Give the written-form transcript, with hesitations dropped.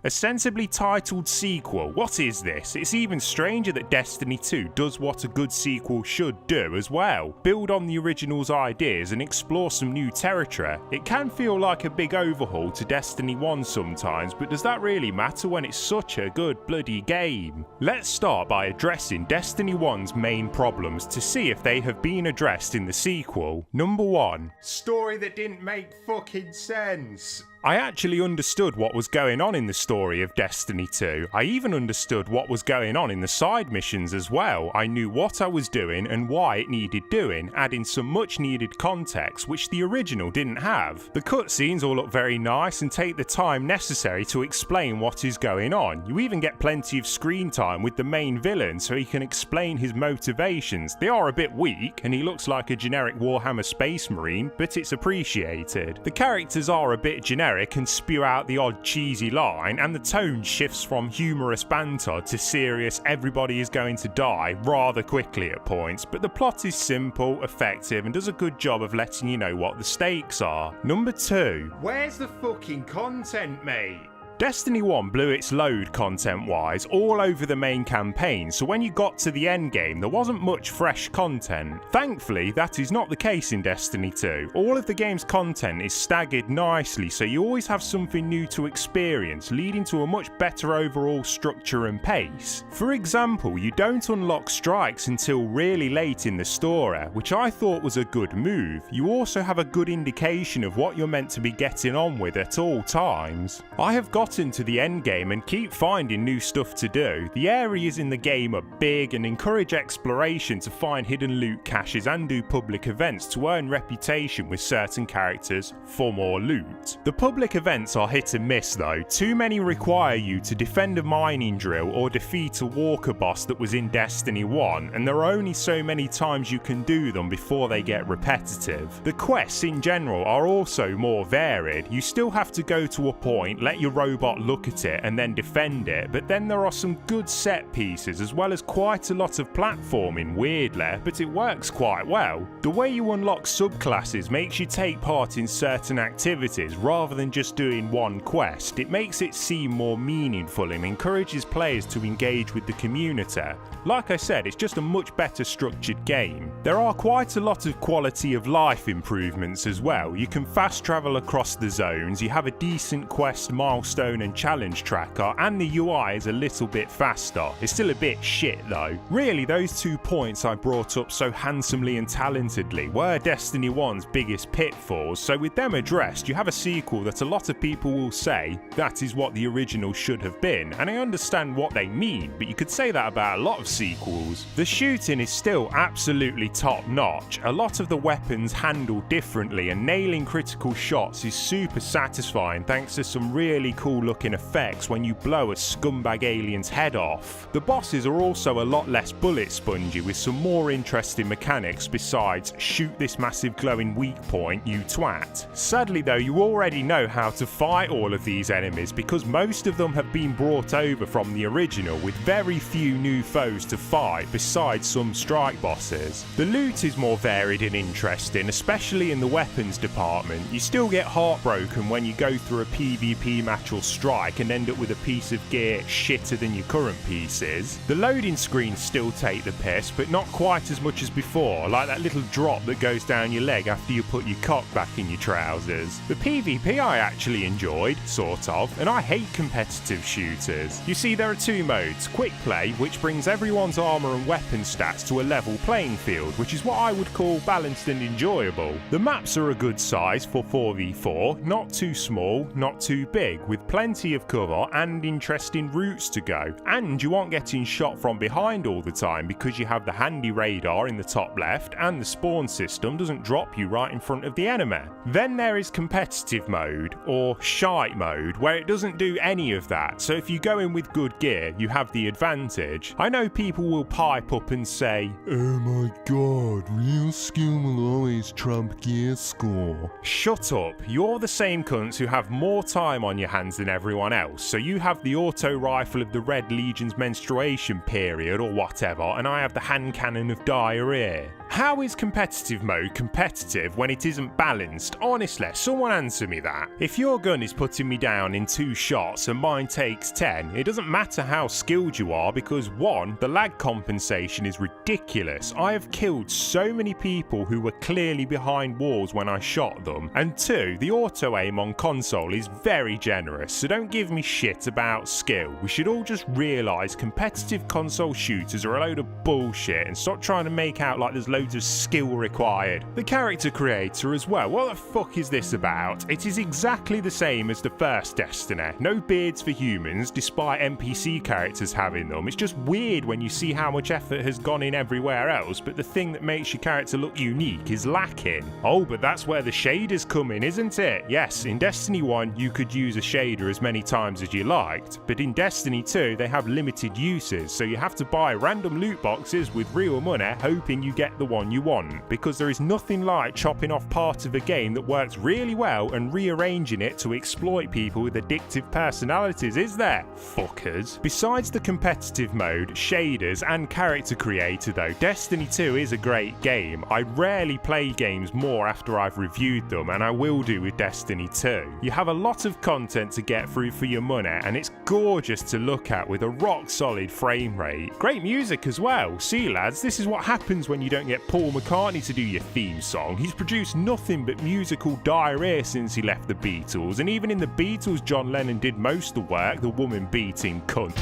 A sensibly titled sequel. What is this? It's even stranger that Destiny 2 does what a good sequel should do as well. Build on the original's ideas and explore some new territory. It can feel like a big overhaul to Destiny 1 sometimes, but does that really matter when it's such a good bloody game? Let's start by addressing Destiny 1's main problems to see if they have been addressed in the sequel. Number 1. Story that didn't make fucking sense. I actually understood what was going on in the story of Destiny 2. I even understood what was going on in the side missions as well. I knew what I was doing and why it needed doing, adding some much needed context which the original didn't have. The cutscenes all look very nice and take the time necessary to explain what is going on. You even get plenty of screen time with the main villain so he can explain his motivations. They are a bit weak and he looks like a generic Warhammer Space Marine, but it's appreciated. The characters are a bit generic and spew out the odd cheesy line, and the tone shifts from humorous banter to serious everybody is going to die rather quickly at points, but the plot is simple, effective, and does a good job of letting you know what the stakes are. Number 2. Where's the fucking content, mate? Destiny 1 blew its load content-wise all over the main campaign, so when you got to the endgame there wasn't much fresh content. Thankfully, that is not the case in Destiny 2. All of the game's content is staggered nicely, so you always have something new to experience, leading to a much better overall structure and pace. For example, you don't unlock strikes until really late in the story, which I thought was a good move. You also have a good indication of what you're meant to be getting on with at all times. I have got into the end game and keep finding new stuff to do. The areas in the game are big and encourage exploration to find hidden loot caches and do public events to earn reputation with certain characters for more loot. The public events are hit and miss though. Too many require you to defend a mining drill or defeat a walker boss that was in Destiny 1, and there are only so many times you can do them before they get repetitive. The quests in general are also more varied. You still have to go to a point, let your robot look at it and then defend it, but then there are some good set pieces as well as quite a lot of platforming weirdly, but it works quite well. The way you unlock subclasses makes you take part in certain activities rather than just doing one quest. It makes it seem more meaningful and encourages players to engage with the community. Like I said, it's just a much better structured game. There are quite a lot of quality of life improvements as well. You can fast travel across the zones, you have a decent quest milestone and challenge tracker, and the UI is a little bit faster. It's still a bit shit though. Really, those 2 points I brought up so handsomely and talentedly were Destiny 1's biggest pitfalls, so with them addressed, you have a sequel that a lot of people will say that is what the original should have been, and I understand what they mean, but you could say that about a lot of sequels. The shooting is still absolutely top notch. A lot of the weapons handle differently, and nailing critical shots is super satisfying thanks to some really cool looking effects when you blow a scumbag alien's head off. The bosses are also a lot less bullet spongy, with some more interesting mechanics besides shoot this massive glowing weak point, you twat. Sadly though, you already know how to fight all of these enemies because most of them have been brought over from the original, with very few new foes to fight besides some strike bosses. The loot is more varied and interesting, especially in the weapons department. You still get heartbroken when you go through a PvP match or strike and end up with a piece of gear shitter than your current pieces. The loading screens still take the piss, but not quite as much as before, like that little drop that goes down your leg after you put your cock back in your trousers. The PvP I actually enjoyed, sort of, and I hate competitive shooters. You see, there are 2 modes: quick play, which brings everyone's armor and weapon stats to a level playing field, which is what I would call balanced and enjoyable. The maps are a good size for 4v4, not too small, not too big, with plenty of cover and interesting routes to go, and you aren't getting shot from behind all the time because you have the handy radar in the top left and the spawn system doesn't drop you right in front of the enemy. Then there is competitive mode, or shite mode, where it doesn't do any of that, so if you go in with good gear you have the advantage. I know people will pipe up and say, "Oh my god, real skill will always trump gear score." Shut up, you're the same cunts who have more time on your hands than everyone else. So you have the auto rifle of the Red Legion's menstruation period or whatever, and I have the hand cannon of diarrhea. How is competitive mode competitive when it isn't balanced? Honestly, someone answer me that. If your gun is putting me down in 2 shots and mine takes 10, it doesn't matter how skilled you are because 1, the lag compensation is ridiculous. I have killed so many people who were clearly behind walls when I shot them, and 2, the auto aim on console is very generous, so don't give me shit about skill. We should all just realise competitive console shooters are a load of bullshit and stop trying to make out like there's loads of skill required. The character creator as well, what the fuck is this about? It is exactly the same as the first Destiny. No beards for humans, despite NPC characters having them. It's just weird when you see how much effort has gone in everywhere else, but the thing that makes your character look unique is lacking. Oh, but that's where the shaders come in, isn't it? Yes, in Destiny 1 you could use a shader as many times as you liked, but in Destiny 2 they have limited uses, so you have to buy random loot boxes with real money hoping you get the one you want, because there is nothing like chopping off part of a game that works really well and rearranging it to exploit people with addictive personalities, is there? Fuckers. Besides the competitive mode, shaders and character creator though, Destiny 2 is a great game. I rarely play games more after I've reviewed them, and I will do with Destiny 2. You have a lot of content to get through for your money, and it's gorgeous to look at with a rock solid frame rate. Great music as well. See lads, this is what happens when you don't get Paul McCartney to do your theme song. He's produced nothing but musical diarrhea since he left the Beatles, and even in the Beatles John Lennon did most of the work, the woman beating cunt.